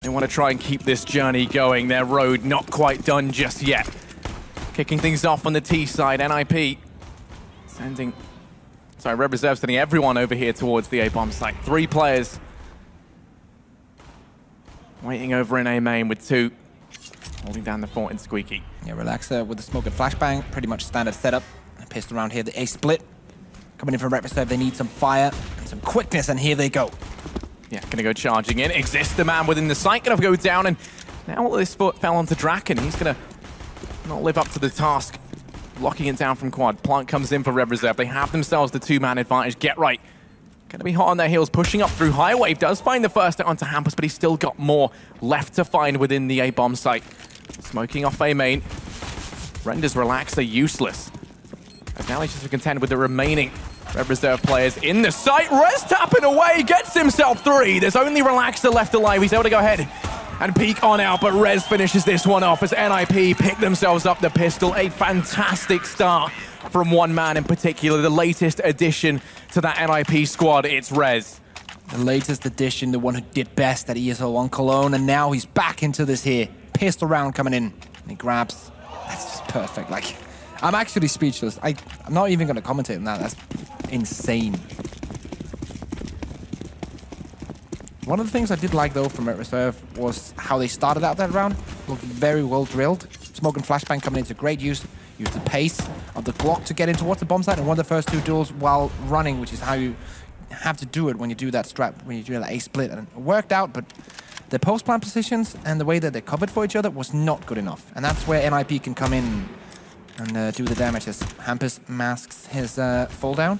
They want to try and keep this journey going. Their road not quite done just yet. Kicking things off on the T side, NIP sending... Sorry, Red Reserve sending everyone over here towards the A-bomb site. 3 players waiting over in A main with 2 holding down the fort in Squeaky. Yeah, Relaxer with the smoke and flashbang, pretty much standard setup. Pissed around here, the A split. Coming in from Red Reserve, they need some fire and some quickness, and here they go. Yeah, gonna go charging in. Exist, the man within the site, gonna go down, and now this foot fell onto Draken. He's gonna not live up to the task. Locking it down from quad. Plant comes in for Red Reserve. They have themselves the 2-man advantage. Get right. Gonna be hot on their heels, pushing up through High Wave. Does find the first out onto Hampus, but he's still got more left to find within the A-bomb site. Smoking off A main. Renders Relaxer useless. As now he's just to contend with the remaining Red Reserve players in the site. Rez tapping away, gets himself 3. There's only Relaxer left alive. He's able to go ahead and peek on out, but Rez finishes this one off as NIP pick themselves up the pistol. A fantastic start from one man in particular, the latest addition to that NIP squad. It's Rez. The latest addition, the one who did best at ESL 1 Cologne, and now he's back into this here. Pistol round coming in, and he grabs. That's just perfect. Like, I'm actually speechless. I'm not even going to commentate on that. That's insane. One of the things I did like, though, from Red Reserve was how they started out that round. Looked very well drilled. Smoke and flashbang coming into great use. Use the pace of the Glock to get in towards the bomb site and won the first 2 duels while running, which is how you have to do it when you do that strat, when you do that A split. And it worked out, but the post-plant positions and the way that they covered for each other was not good enough. And that's where NIP can come in and do the damage as Hampus masks his fall down.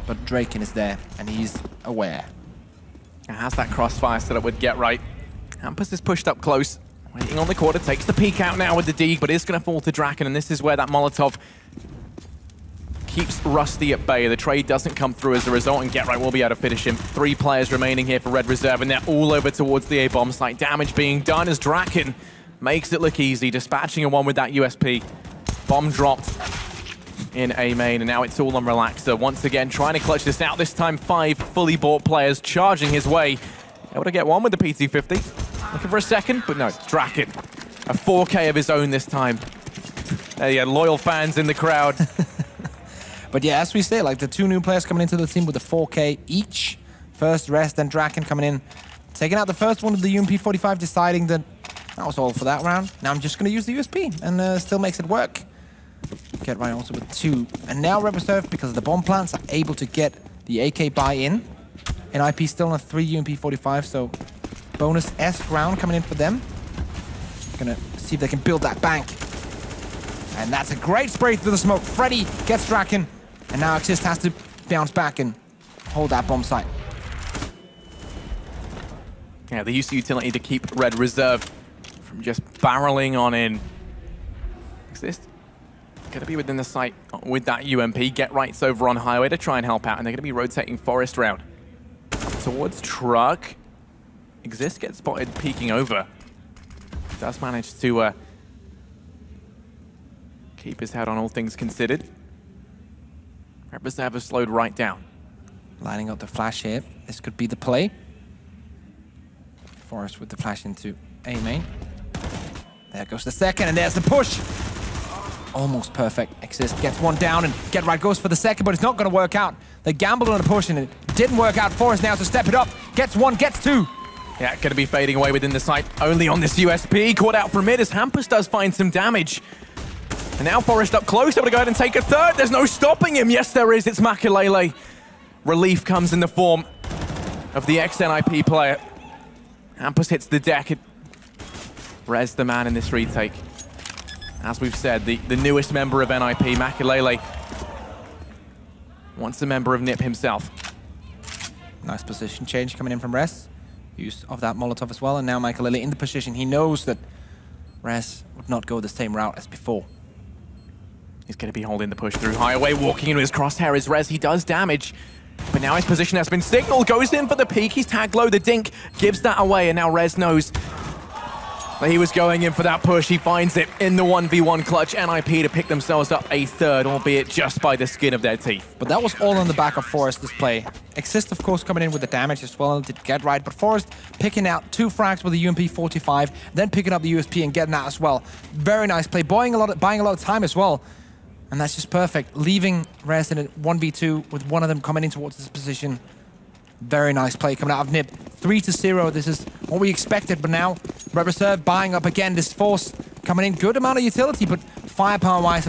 But Draken is there, and he's aware. Has that crossfire set up with Get Right. Hampus is pushed up close, waiting on the quarter, takes the peek out now with the Deeg, but is going to fall to Draken, and this is where that Molotov keeps Rusty at bay. The trade doesn't come through as a result, and Get Right will be able to finish him. 3 players remaining here for Red Reserve, and they're all over towards the A-bomb site. Damage being done as Draken makes it look easy, dispatching a one with that USP. Bomb dropped in A main, and now it's all on Relaxer. Once again, trying to clutch this out. This time, 5 fully bought players charging his way. Able to get one with the PT-50. Looking for a second, but no, Draken. A 4K of his own this time. There you go, loyal fans in the crowd. But yeah, as we say, like the 2 new players coming into the team with the 4K each. First Rest, then Draken coming in. Taking out the first one of the UMP-45, deciding that that was all for that round. Now I'm just going to use the USP, and still makes it work. Get Right also with 2. And now Red Reserve, because of the bomb plants, are able to get the AK buy in. NIP still on 3 UMP-45, so bonus S round coming in for them. Gonna see if they can build that bank. And that's a great spray through the smoke. Freddy gets Draken, and now Exist has to bounce back and hold that bomb site. Yeah, they use the utility to keep Red Reserve from just barreling on in. Exist gonna be within the site with that UMP. Get Right's over on Highway to try and help out, and they're gonna be rotating Forest round towards Truck. Exist gets spotted peeking over. Does manage to keep his head on all things considered. Red Reserve has slowed right down. Lining up the flash here. This could be the play. Forest with the flash into A main. There goes the second, and there's the push. Almost perfect. Exist gets one down, and Get Right goes for the second, but it's not going to work out. They gambled on a push, and it didn't work out. Forest now to step it up. Gets 1, gets 2. Yeah, going to be fading away within the site. Only on this USP. Caught out from mid as Hampus does find some damage. And now Forest up close, able to go ahead and take a third. There's no stopping him. Yes, there is. It's Makalele. Relief comes in the form of the ex-NIP player. Hampus hits the deck. Rez the man in this retake. As we've said, the newest member of NIP, Makalele, once a member of NIP himself. Nice position change coming in from Rez. Use of that Molotov as well, and now Makalele in the position. He knows that Rez would not go the same route as before. He's going to be holding the push through Highway, walking into his crosshair as Rez. He does damage, but now his position has been signaled. Goes in for the peek. He's tagged low. The dink gives that away, and now Rez knows He was going in for that push. He finds it in the 1v1 clutch. NIP to pick themselves up a third, albeit just by the skin of their teeth. But that was all on the back of Forest's play. Exist, of course, coming in with the damage as well to get right, but Forest picking out 2 frags with the UMP 45, then picking up the USP and getting that as well. Very nice play, buying a lot of time as well. And that's just perfect, leaving rizc in a 1v2 with one of them coming in towards this position. Very nice play coming out of Nip. 3-0, this is what we expected, but now Red Reserve buying up again. This Force coming in, good amount of utility, but firepower-wise,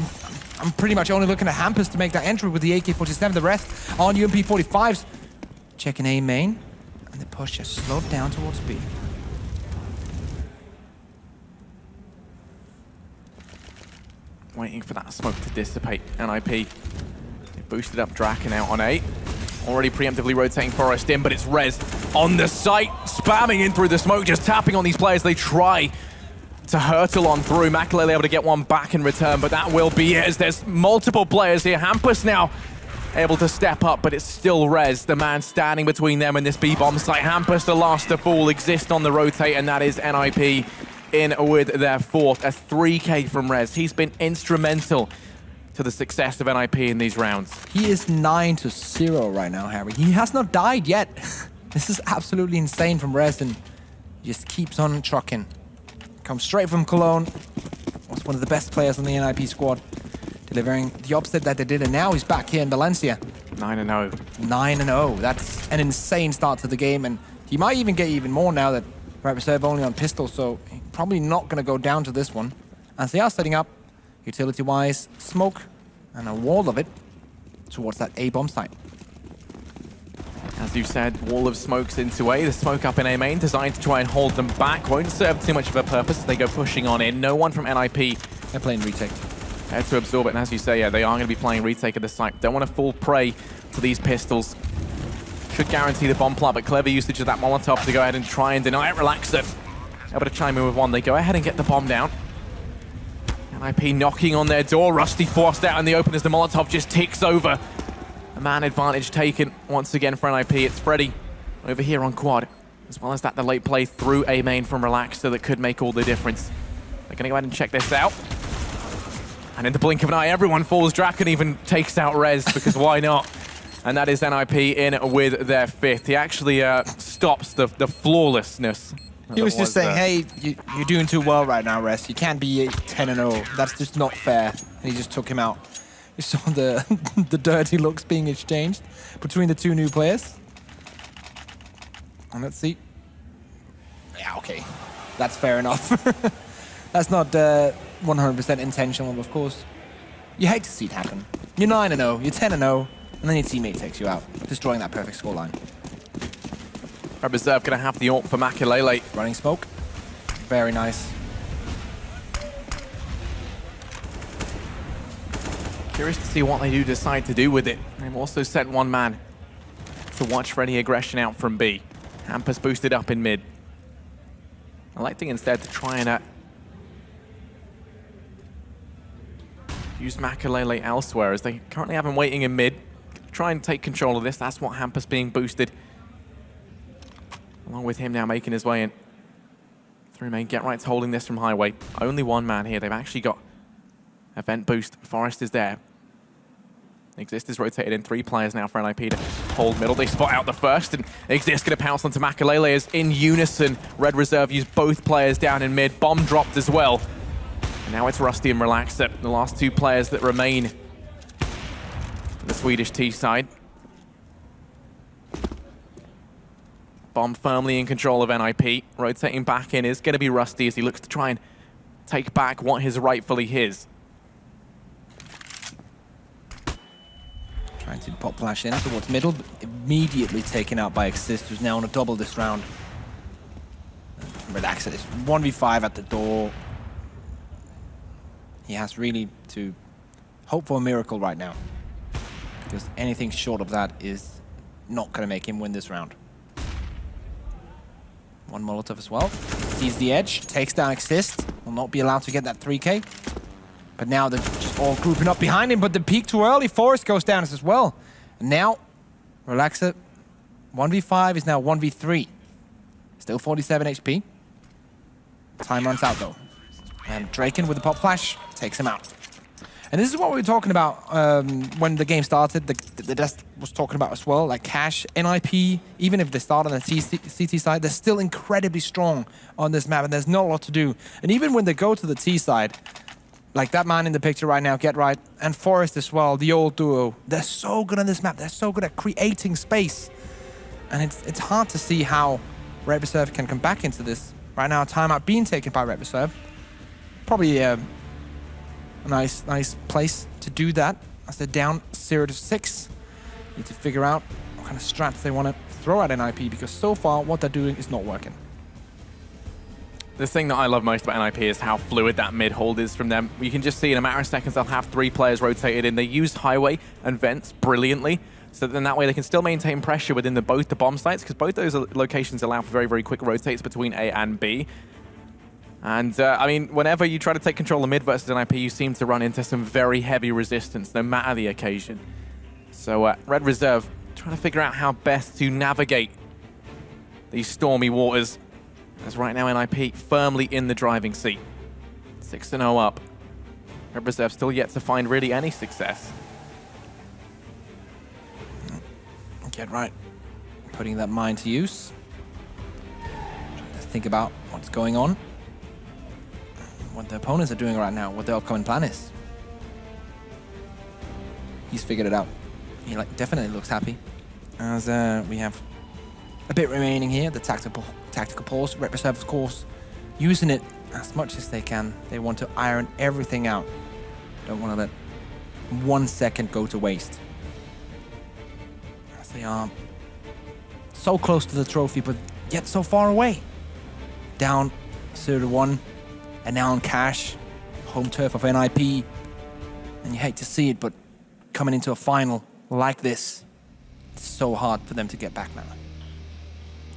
I'm pretty much only looking at Hampus to make that entry with the AK-47. The rest on UMP-45s. Checking A main, and the push just slowed down towards B. Waiting for that smoke to dissipate. NIP, they boosted up Draken out on A. Already preemptively rotating Forest in, but it's rizc on the site, spamming in through the smoke, just tapping on these players. They try to hurtle on through. Makalele able to get one back in return, but that will be it as there's multiple players here. Hampus now able to step up, but it's still rizc, the man standing between them and this B-bomb site. Hampus, the last to fall, exist on the rotate, and that is NIP in with their 4th. A 3K from rizc. He's been instrumental to the success of NIP in these rounds. He is 9-0 right now, Harry. He has not died yet. This is absolutely insane from rizc, and he just keeps on trucking. Comes straight from Cologne. Was one of the best players on the NIP squad, delivering the opposite that they did, and now he's back here in Valencia. 9-0. 9-0. That's an insane start to the game, and he might even get even more now that Red Reserve only on pistol, so probably not going to go down to this one. As they are setting up, utility-wise, smoke and a wall of it towards that A-bomb site. As you said, wall of smokes into A. The smoke up in A main, designed to try and hold them back. Won't serve too much of a purpose as they go pushing on in. No one from NIP. They're playing retake. There to absorb it, and as you say, yeah, they are going to be playing retake at the site. Don't want to fall prey to these pistols. Should guarantee the bomb plant, but clever usage of that Molotov to go ahead and try and deny it. Relax it. Able to chime in with one. They go ahead and get the bomb down. NIP knocking on their door. Rusty forced out in the open as the Molotov just ticks over. A man advantage taken once again for NIP. It's Freddy over here on quad. As well as that, the late play through A main from Relaxer that could make all the difference. They're going to go ahead and check this out. And in the blink of an eye, everyone falls. Draken even takes out rizc, because why not? And that is NIP in with their 5th. He actually stops the flawlessness. He was just saying, hey, you're doing too well right now, rizc. You can't be 10-0. That's just not fair. And he just took him out. You saw the the dirty looks being exchanged between the 2 new players. And let's see. Yeah, okay. That's fair enough. That's not 100% intentional, of course. You hate to see it happen. You're 9-0, you're 10-0, and then your teammate takes you out, destroying that perfect scoreline. Red Reserve going to have the ult for Makalele. Running smoke. Very nice. Curious to see what they do decide to do with it. They've also sent one man to watch for any aggression out from B. Hampus boosted up in mid. Electing instead to try and use Makalele elsewhere, as they currently have him waiting in mid. Try and take control of this. That's what Hampus being boosted. Along with him now making his way in. Through main, Get Right's holding this from highway. Only one man here. They've actually got a vent boost. Forest is there. Exist is rotated in 3 players now for NIP to hold middle. They spot out the first, and Exist going to pounce onto Makalele as in unison, Red Reserve use both players down in mid. Bomb dropped as well. And now it's Rusty and Relaxer, the last 2 players that remain for the Swedish T side. Bomb firmly in control of NIP. Rotating back in is going to be Rusty as he looks to try and take back what is rightfully his. Trying to pop flash in towards middle, but immediately taken out by Exist, who's now on a double this round. Relaxer is 1v5 at the door. He has really to hope for a miracle right now, because anything short of that is not going to make him win this round. One Molotov as well. Sees the edge, takes down Exist. Will not be allowed to get that 3K. But now they're just all grouping up behind him, but the peak too early. Forest goes down as well. And now, Relaxer, 1v5 is now 1v3. Still 47 HP. Time runs out, though. And Draken with the pop flash takes him out. And this is what we were talking about when the game started. The desk was talking about as well, like Cash, NIP, even if they start on the CT side, they're still incredibly strong on this map, and there's not a lot to do. And even when they go to the T side, like that man in the picture right now, Get Right, and Forest as well, the old duo, they're so good on this map. They're so good at creating space. And it's hard to see how Red Reserve can come back into this. Right now, timeout being taken by Red Reserve. Probably a nice place to do that as they're down 0-6. Need to figure out what kind of strats they want to throw at NIP, because so far what they're doing is not working. The thing that I love most about NIP is how fluid that mid hold is from them. You can just see in a matter of seconds they'll have 3 players rotated in. They use highway and vents brilliantly, so then that way they can still maintain pressure within both the bomb sites, because both those locations allow for very, very quick rotates between A and B. And, I mean, whenever you try to take control of mid versus NIP, you seem to run into some very heavy resistance, no matter the occasion. So, Red Reserve trying to figure out how best to navigate these stormy waters, as right now NIP firmly in the driving seat. 6-0 up. Red Reserve still yet to find really any success. Get Right. Putting that mind to use. Trying to think about what's going on. What the opponents are doing right now, what their upcoming plan is. He's figured it out. He definitely looks happy. As we have a bit remaining here, the tactical pause. Red Reserve, of course, using it as much as they can. They want to iron everything out. Don't want to let 1 second go to waste. As they are so close to the trophy, but yet so far away. Down 0-1. And now on Cash, home turf of NIP. And you hate to see it, but coming into a final like this, it's so hard for them to get back now.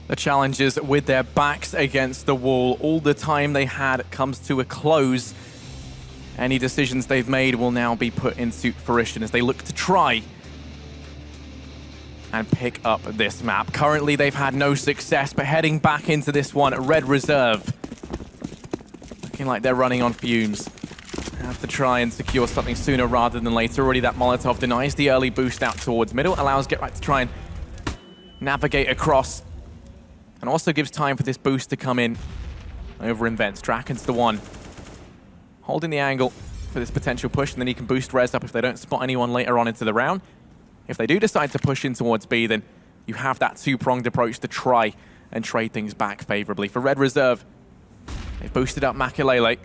The challenges with their backs against the wall, all the time they had comes to a close. Any decisions they've made will now be put into fruition as they look to try and pick up this map. Currently, they've had no success, but heading back into this one, Red Reserve, looking like they're running on fumes. Have to try and secure something sooner rather than later. Already that Molotov denies the early boost out towards middle, allows Get Right to try and navigate across, and also gives time for this boost to come in over in vents. Draken's the one holding the angle for this potential push, and then he can boost res up if they don't spot anyone later on into the round. If they do decide to push in towards B, then you have that two-pronged approach to try and trade things back favorably. For Red Reserve, they've boosted up Makalele.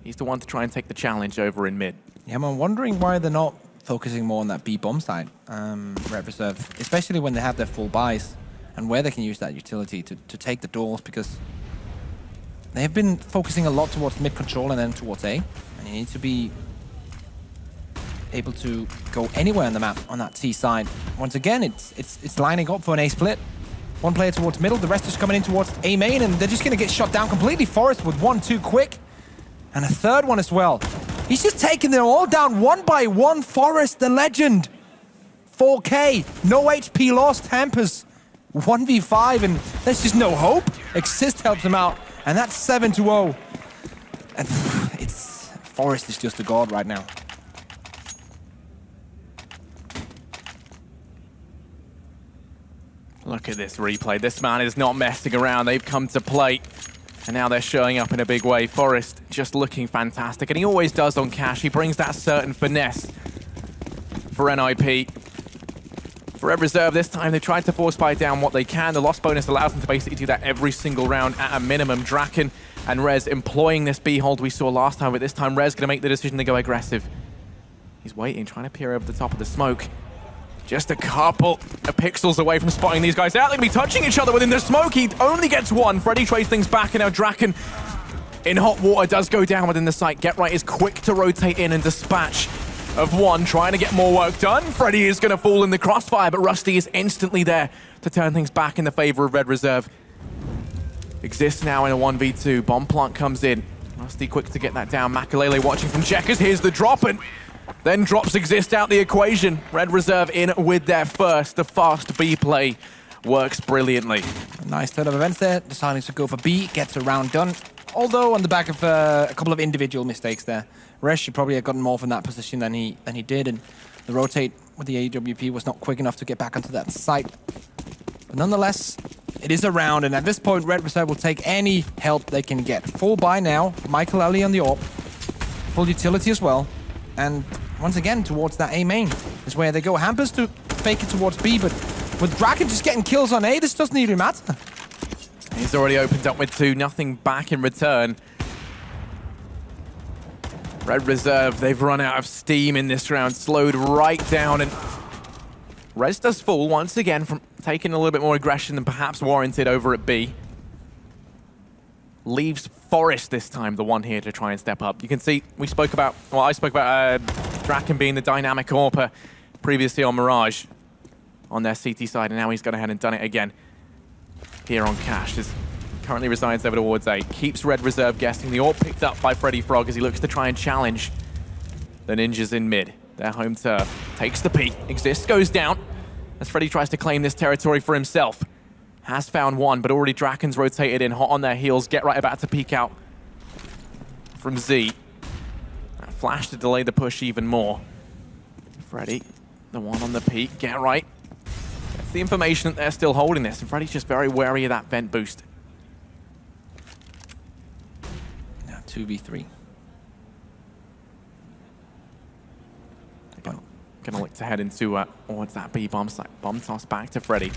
He's the one to try and take the challenge over in mid. Yeah, I'm wondering why they're not focusing more on that B bomb side, Red Reserve, especially when they have their full buys and where they can use that utility to take the doors, because they have been focusing a lot towards mid control and then towards A, and you need to be able to go anywhere on the map on that T side. Once again, it's lining up for an A split. One player towards middle, the rest is coming in towards A main, and they're just going to get shot down completely. Forest with 1-2 quick, and a third one as well. He's just taking them all down one by one. Forest, the legend. 4K, no HP lost, hampers 1v5, and there's just no hope. Exist helps him out, and that's 7-0. And Forest is just a god right now. Look at this replay. This man is not messing around. They've come to play, and now they're showing up in a big way. Forest just looking fantastic, and he always does on Cash. He brings that certain finesse for NIP. For Red Reserve this time, they tried to force buy down what they can. The loss bonus allows them to basically do that every single round at a minimum. Draken and Rez employing this B hold we saw last time, but this time Rez going to make the decision to go aggressive. He's waiting, trying to peer over the top of the smoke. Just a couple of pixels away from spotting these guys out. They're going to be touching each other within the smoke. He only gets one. Freddy trades things back, and now Draken in hot water does go down within the site. Get Right is quick to rotate in and dispatch of one, trying to get more work done. Freddy is going to fall in the crossfire, but Rusty is instantly there to turn things back in the favor of Red Reserve. Exists now in a 1v2. Bomb plant comes in. Rusty quick to get that down. Makalele watching from checkers. Here's the drop, and then drops Exist out the equation. Red Reserve in with their first. The fast B play works brilliantly. Nice turn of events there. Deciding to go for B. Gets a round done. Although on the back of a couple of individual mistakes there. rizc should probably have gotten more from that position than he did, and the rotate with the AWP was not quick enough to get back onto that site. But nonetheless, it is a round, and at this point, Red Reserve will take any help they can get. Full buy now, Michael Ellie on the AWP. Full utility as well. And once again, towards that A main is where they go. Hampers to fake it towards B, but with Draken just getting kills on A, this doesn't even matter. He's already opened up with 2, nothing back in return. Red Reserve, they've run out of steam in this round, slowed right down, and Rez does fall once again from taking a little bit more aggression than perhaps warranted over at B. Leaves Forest this time, the one here to try and step up. You can see, I spoke about Draken being the dynamic AWPer previously on Mirage on their CT side, and now he's gone ahead and done it again here on Cash. Currently resides over towards A. Keeps Red Reserve guessing. The AWP picked up by Freddy Frog as he looks to try and challenge the Ninjas in mid. Their home turf. Takes the P. Exist goes down as Freddy tries to claim this territory for himself. Has found one, but already Draken's rotated in, hot on their heels. Get right about to peek out from Z. That flash to delay the push even more. Freddy, the one on the peak. Get right. That's the information that they're still holding this, and Freddy's just very wary of that vent boost. 2v3. Gonna look to head into towards that B bomb site. Bomb toss back to Freddy.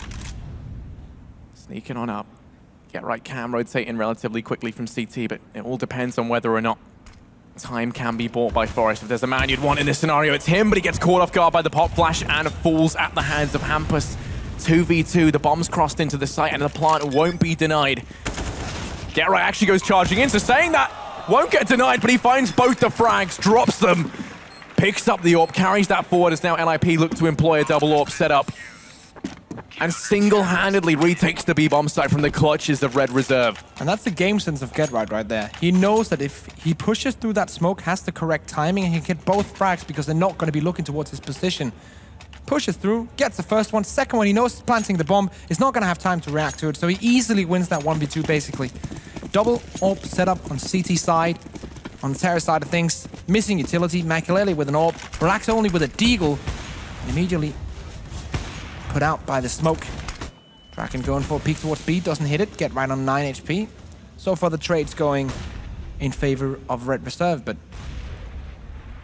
Sneaking on up. Get right cam rotating relatively quickly from CT, but it all depends on whether or not time can be bought by Forest. If there's a man you'd want in this scenario, it's him, but he gets caught off guard by the pop flash and falls at the hands of Hampus. 2v2, the bomb's crossed into the site and the plant won't be denied. Get right actually goes charging in, so saying that won't get denied, but he finds both the frags, drops them, picks up the AWP, carries that forward as now NIP look to employ a double AWP setup, and single-handedly retakes the B-bomb site from the clutches of Red Reserve. And that's the game sense of Get right there. He knows that if he pushes through that smoke, has the correct timing, and he can get both frags because they're not going to be looking towards his position. Pushes through, gets the first one, second one, he knows he's planting the bomb, he's not going to have time to react to it, so he easily wins that 1v2 basically. Double AWP setup on CT side, on the terrace side of things, missing utility, Makalele with an AWP, Relax only with a deagle, and immediately put out by the smoke. Draken going for a peek towards B, doesn't hit it, Get right on 9 HP. So far the trade's going in favor of Red Reserve, but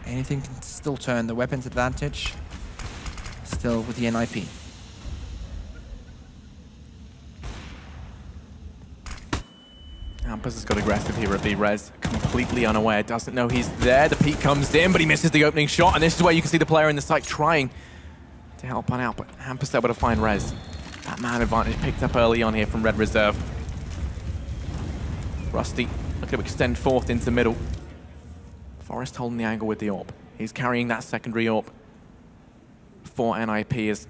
anything can still turn. The weapons advantage still with the NIP. Hampus has got aggressive here at B. Rez completely unaware, doesn't know he's there. The peek comes in, but he misses the opening shot, and this is where you can see the player in the site trying to help on out, but Hampus able to find Rez. That man advantage picked up early on here from Red Reserve. Rusty looking to extend forth into middle. Forest holding the angle with the AWP. He's carrying that secondary AWP for NIP as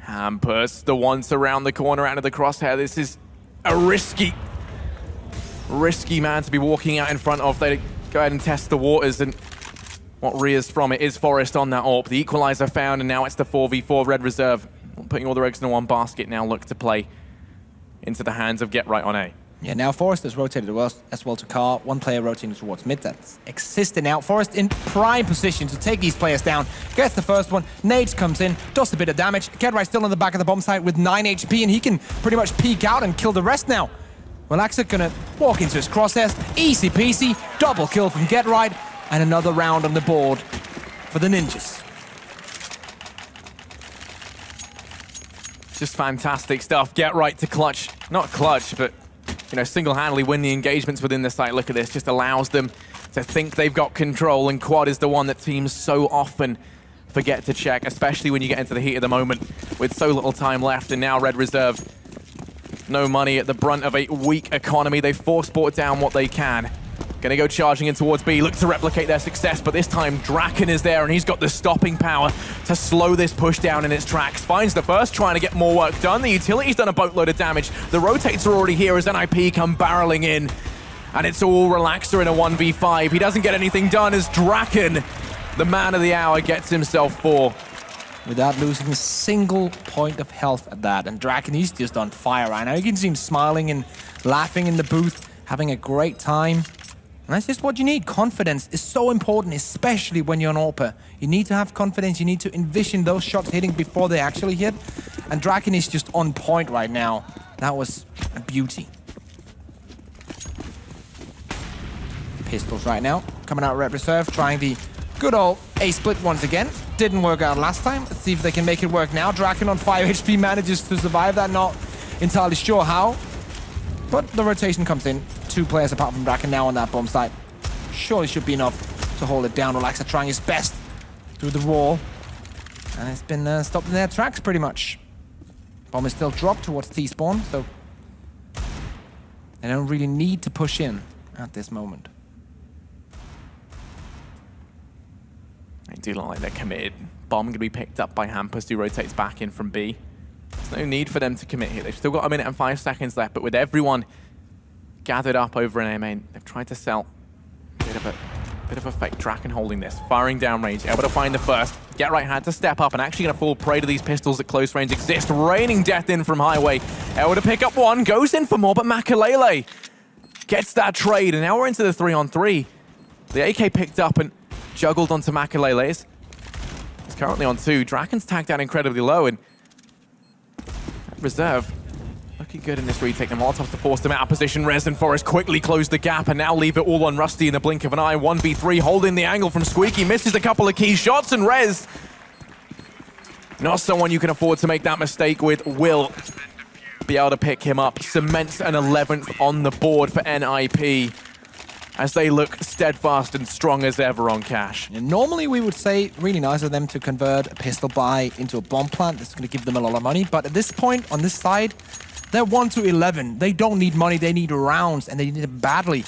Hampus, the ones around the corner out of the crosshair. This is a risky man to be walking out in front of. They go ahead and test the waters, and what rears from it is Forest on that AWP. The equalizer found, and now it's the 4v4. Red Reserve putting all their eggs in one basket, now look to play into the hands of Get Right on A. Yeah, now Forest has rotated as well to Car. One player rotating towards mid. That's existing now. Forest in prime position to take these players down. Gets the first one. Nades comes in, does a bit of damage. Get Right still on the back of the bomb site with 9 HP, and he can pretty much peek out and kill the rest now. Relaxa gonna walk into his crosshairs. Easy peasy. Double kill from Get Right, and another round on the board for the Ninjas. Just fantastic stuff. Get Right to clutch. Not clutch, but single-handedly win the engagements within the site. Look at this, just allows them to think they've got control, and Quad is the one that teams so often forget to check, especially when you get into the heat of the moment with so little time left. And now Red Reserve, no money at the brunt of a weak economy. They force-sport down what they can. Gonna go charging in towards B, look to replicate their success, but this time Draken is there and he's got the stopping power to slow this push down in its tracks. Finds the first, trying to get more work done. The utility's done a boatload of damage. The rotates are already here as NIP come barreling in, and it's all Relaxer in a 1v5. He doesn't get anything done as Draken, the man of the hour, gets himself 4. Without losing a single point of health at that. And Draken, he's just on fire right now. You can see him smiling and laughing in the booth having a great time. And that's just what you need. Confidence is so important, especially when you're an AWPer. You need to have confidence. You need to envision those shots hitting before they actually hit. And Draken is just on point right now. That was a beauty. Pistols right now. Coming out Red Reserve, trying the good old A-split once again. Didn't work out last time. Let's see if they can make it work now. Draken on 5 HP manages to survive that. Not entirely sure how. But the rotation comes in. 2 players apart from Draken now on that bomb site. Surely should be enough to hold it down. Relaxa trying his best through the wall. And it's been stopped in their tracks pretty much. Bomb is still dropped towards T-spawn, so they don't really need to push in at this moment. I do look like they're committed. Bomb going to be picked up by Hampus, who rotates back in from B. There's no need for them to commit here. They've still got 1 minute and 5 seconds left, but with everyone gathered up over in A main, they've tried to sell a bit of a fake. Draken holding this, firing down range, able to find the first. Get right had to step up and actually going to fall prey to these pistols at close range exist. Raining death in from Highway. Able to pick up one, goes in for more, but Makalele gets that trade, and now we're into the 3-on-3. The AK picked up and juggled onto Makalele's. He's currently on 2. Draken's tagged out incredibly low, and Reserve looking good in this retake. The Molotovs to force them out of position. Rez and Forest quickly close the gap and now leave it all on Rusty in the blink of an eye. 1v3 holding the angle from Squeaky. Misses a couple of key shots, and Rez, not someone you can afford to make that mistake with, will be able to pick him up. Cements an 11th on the board for NIP as they look steadfast and strong as ever on cash. And normally we would say really nice of them to convert a pistol buy into a bomb plant. This is going to give them a lot of money. But at this point, on this side, they're 1-11. They don't need money, they need rounds, and they need it badly.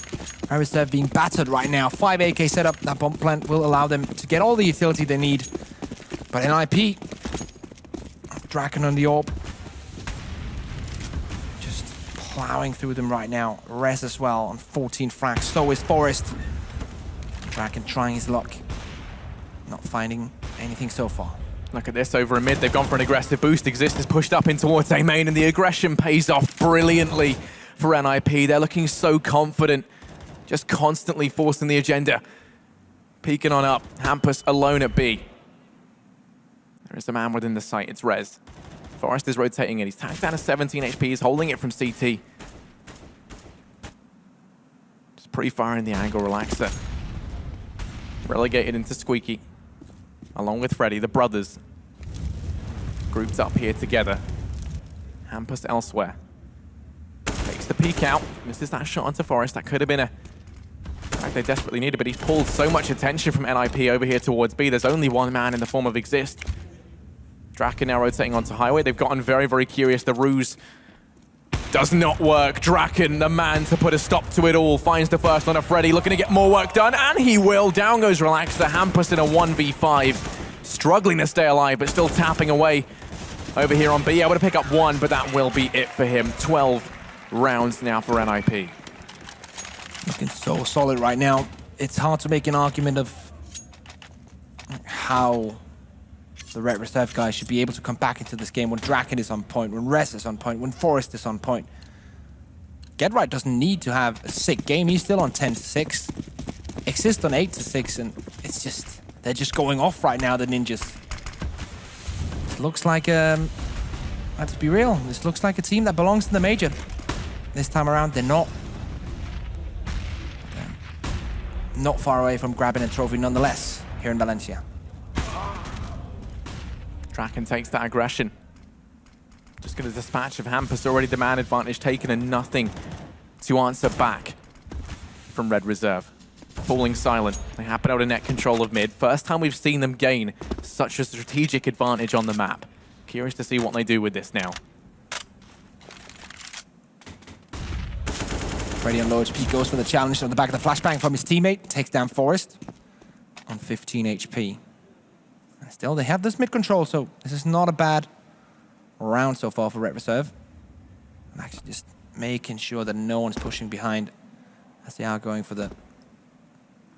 Reserve being battered right now. 5 AK setup. That bomb plant will allow them to get all the utility they need. But NIP, Draken on the AWP, just plowing through them right now. Rez as well on 14 frags. So is Forest. Draken trying his luck. Not finding anything so far. Look at this over a mid. They've gone for an aggressive boost. Exist is pushed up in towards A main, and the aggression pays off brilliantly for NIP. They're looking so confident, just constantly forcing the agenda. Peeking on up. Hampus alone at B. There is a man within the site. It's Rez. Forest is rotating in. He's tagged down to 17 HP. He's holding it from CT. Just pre-firing the angle. Relaxer. Relegated into Squeaky. Along with Freddy, the brothers. Grouped up here together. Hampus elsewhere. Takes the peek out. Misses that shot onto Forest. That could have been a fact they desperately needed, but he's pulled so much attention from NIP over here towards B. There's only one man in the form of Exist. Draken now rotating onto Highway. They've gotten very, very curious. The ruse does not work. Draken, the man to put a stop to it all, finds the first on a Freddy, looking to get more work done, and he will. Down goes Relaxer. Hampus in a 1v5. Struggling to stay alive, but still tapping away over here on B. Able to pick up one, but that will be it for him. 12 rounds now for NIP. Looking so solid right now. It's hard to make an argument of how the Red Reserve guys should be able to come back into this game when Draken is on point, when Rez is on point, when Forest is on point. GetRight doesn't need to have a sick game. He's still on 10-6. Exist on 8-6, and it's just, they're just going off right now, the Ninjas. It looks like, let's be real, this looks like a team that belongs in the major. This time around, they're not. Not far away from grabbing a trophy nonetheless, here in Valencia. Draken takes that aggression. Just going to dispatch of Hampus. Already the man advantage taken and nothing to answer back from Red Reserve. Falling silent. They happen out of net control of mid. First time we've seen them gain such a strategic advantage on the map. Curious to see what they do with this now. Freddy on low HP goes for the challenge on the back of the flashbang from his teammate. Takes down Forest on 15 HP. And still, they have this mid control, so this is not a bad round so far for Red Reserve. I'm actually just making sure that no one's pushing behind as they are going for the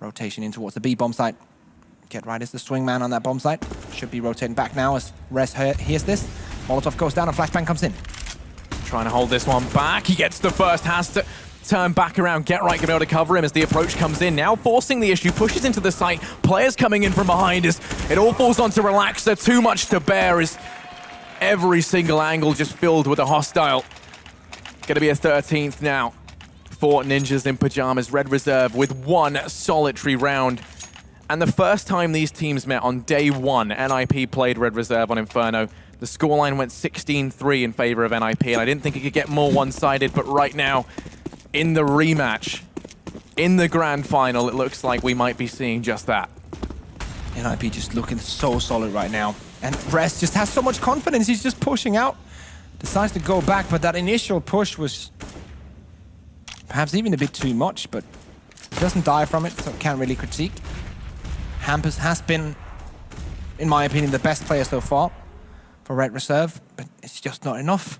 rotation in towards the B bomb site. GetRight is the swing man on that bomb site. Should be rotating back now as Rez hears this. Molotov goes down and flashbang comes in. Trying to hold this one back. He gets the first, has to turn back around. Get right, gonna be able to cover him as the approach comes in. Now forcing the issue, pushes into the site. Players coming in from behind as it all falls onto Relaxer. Too much to bear as every single angle just filled with a hostile. Gonna be a 13th now for Ninjas in Pyjamas. Red Reserve with one solitary round. And the first time these teams met on day one, NIP played Red Reserve on Inferno. The scoreline went 16-3 in favor of NIP, and I didn't think it could get more one-sided, but right now, in the rematch, in the grand final, it looks like we might be seeing just that. NIP just looking so solid right now. And rizc just has so much confidence, he's just pushing out. Decides to go back, but that initial push was perhaps even a bit too much, but he doesn't die from it, so can't really critique. Hampus has been, in my opinion, the best player so far for Red Reserve, but it's just not enough.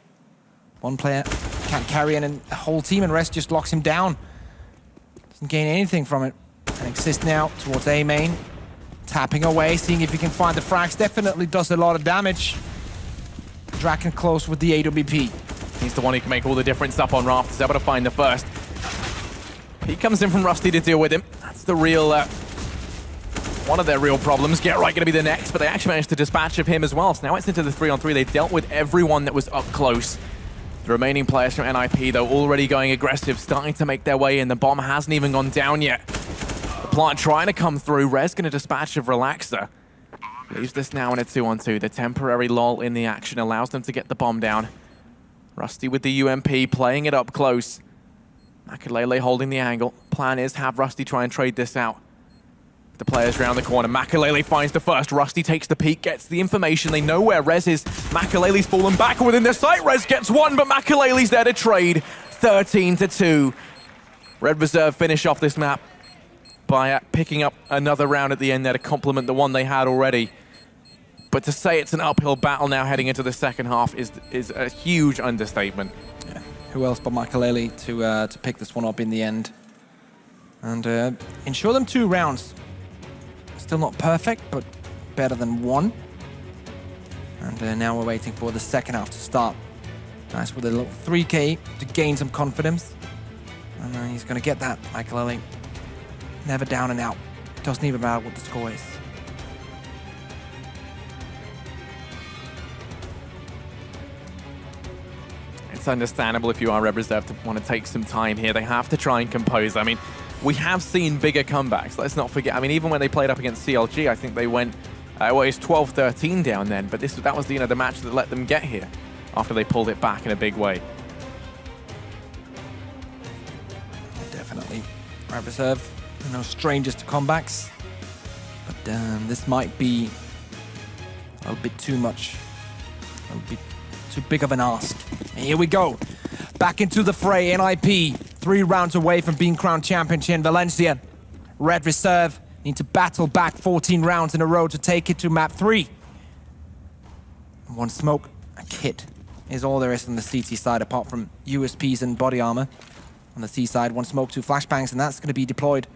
One player can't carry in a whole team, and rizc just locks him down. Doesn't gain anything from it. And Exist now towards A main. Tapping away, seeing if he can find the frags. Definitely does a lot of damage. Draken close with the AWP. He's the one who can make all the difference up on Raft. He's able to find the first. He comes in from Rusty to deal with him. That's the real, one of their real problems. Get right, gonna be the next, but they actually managed to dispatch of him as well. So now it's into the 3-on-3. They dealt with everyone that was up close. The remaining players from NIP, though, already going aggressive, starting to make their way in. The bomb hasn't even gone down yet. The plant trying to come through. rizc gonna dispatch of Relaxer. Leaves this now in a 2-on-2. The temporary lull in the action allows them to get the bomb down. Rusty with the UMP, playing it up close. Makalele holding the angle. Plan is have Rusty try and trade this out. The players round the corner. Makalele finds the first. Rusty takes the peek, gets the information. They know where rizc is. Makalele's fallen back within their sight. rizc gets one, but Makalele's there to trade. 13-2. Red Reserve finish off this map by picking up another round at the end there to complement the one they had already. But to say it's an uphill battle now heading into the second half is a huge understatement. Yeah. Who else but Makalele to pick this one up in the end and ensure them 2 rounds. Still not perfect, but better than 1. And now we're waiting for the second half to start. Nice with a little 3K to gain some confidence. And he's going to get that, Makalele. Never down and out. Doesn't even matter what the score is. It's understandable if you are Red Reserve to want to take some time here. They have to try and compose. I mean, we have seen bigger comebacks. Let's not forget. I mean, even when they played up against CLG, I think they went, well, it's 12-13 down then. But that was the match that let them get here after they pulled it back in a big way. Definitely. Red Reserve, no strangers to comebacks. But this might be a little bit too much. A little bit too big of an ask. And here we go. Back into the fray. NIP, 3 rounds away from being crowned champion in Valencia. Red Reserve need to battle back 14 rounds in a row to take it to map 3. One smoke, a kit is all there is on the CT side apart from USPs and body armor. On the C side, 1 smoke, 2 flashbangs, and that's going to be deployed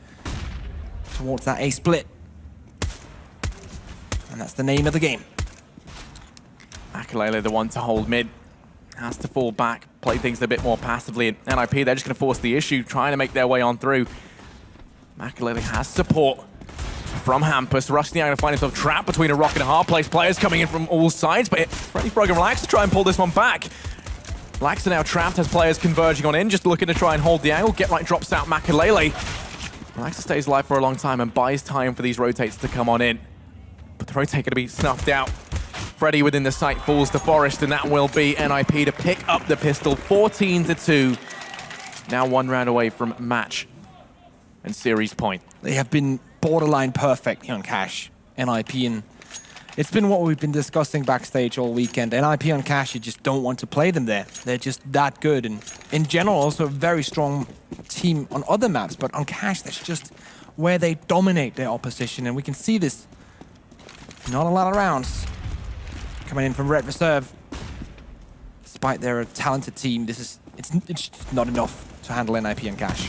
towards that A split. And that's the name of the game. Makalele, the one to hold mid, has to fall back, play things a bit more passively. And NIP, they're just going to force the issue, trying to make their way on through. Makalele has support from Hampus. Rusty now going to find himself trapped between a rock and a hard place. Players coming in from all sides, but Freddy Frog and Relax to try and pull this one back. Relax are now trapped as players converging on in, just looking to try and hold the angle. Get right drops out Makalele. Relax stays alive for a long time and buys time for these rotates to come on in. But the rotate going to be snuffed out. Freddy within the site falls to Forest, and that will be NIP to pick up the pistol. 14-2. Now 1 round away from match and series point. They have been borderline perfect here on Cash, NIP, and it's been what we've been discussing backstage all weekend. NIP on Cash, you just don't want to play them there. They're just that good, and in general also a very strong team on other maps, but on Cash that's just where they dominate their opposition, and we can see this. Not a lot of rounds coming in from Red Reserve. Despite they're a talented team, it's just not enough to handle NIP and Cash.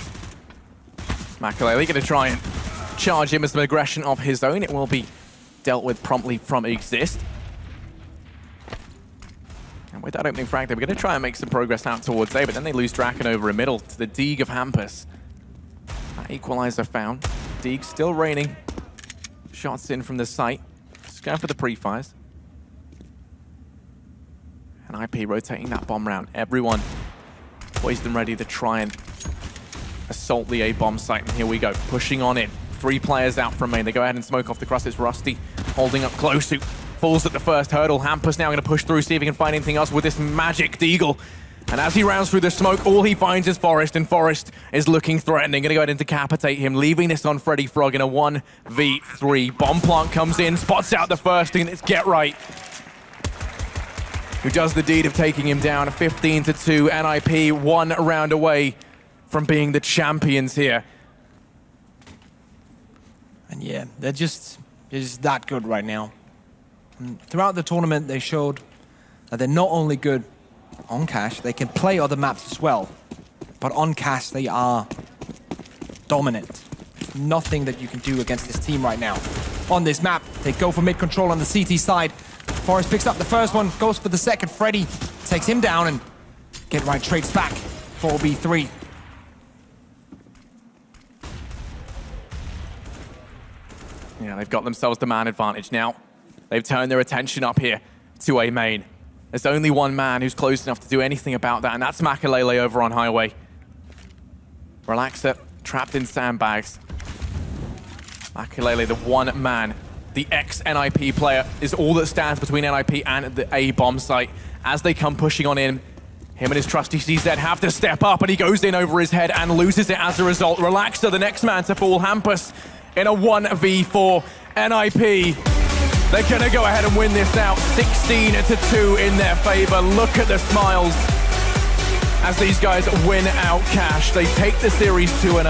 Makalele going to try and charge him with some aggression of his own. It will be dealt with promptly from Exist. And with that opening frag, they were going to try and make some progress out towards A, but then they lose Draken over in middle to the Deeg of Hampus. That equalizer found. Deeg still raining. Shots in from the site. Just going for the pre-fires. And IP rotating that bomb round. Everyone poised and ready to try and assault the A bomb site. And here we go, pushing on in. 3 players out from main. They go ahead and smoke off the cross. It's Rusty holding up close, who falls at the first hurdle. Hampus now going to push through, see if he can find anything else with this magic deagle. And as he rounds through the smoke, all he finds is Forest, and Forest is looking threatening. Going to go ahead and decapitate him, leaving this on Freddy Frog in a 1v3. Bomb plant comes in, spots out the first, and it's Get Right who does the deed of taking him down. 15-2, NIP 1 round away from being the champions here. And yeah, they're just that good right now. And throughout the tournament, they showed that they're not only good on cash, they can play other maps as well. But on cash, they are dominant. Nothing that you can do against this team right now. On this map, they go for mid control on the CT side. Forest picks up the first one, goes for the second. Freddy takes him down, and Get Right trades back. 4v3. Yeah, they've got themselves the man advantage now. They've turned their attention up here to A main. There's only one man who's close enough to do anything about that, and that's Makalele over on Highway. Relaxer trapped in sandbags. Makalele, the one man, the ex-NIP player, is all that stands between NIP and the A bomb site. As they come pushing on in, him and his trusty CZ have to step up, and he goes in over his head and loses it as a result. Relaxer, the next man to fall. Hampus in a 1v4. NIP, they're gonna go ahead and win this out. 16-2 in their favor. Look at the smiles as these guys win out cash. They take the series 2-0.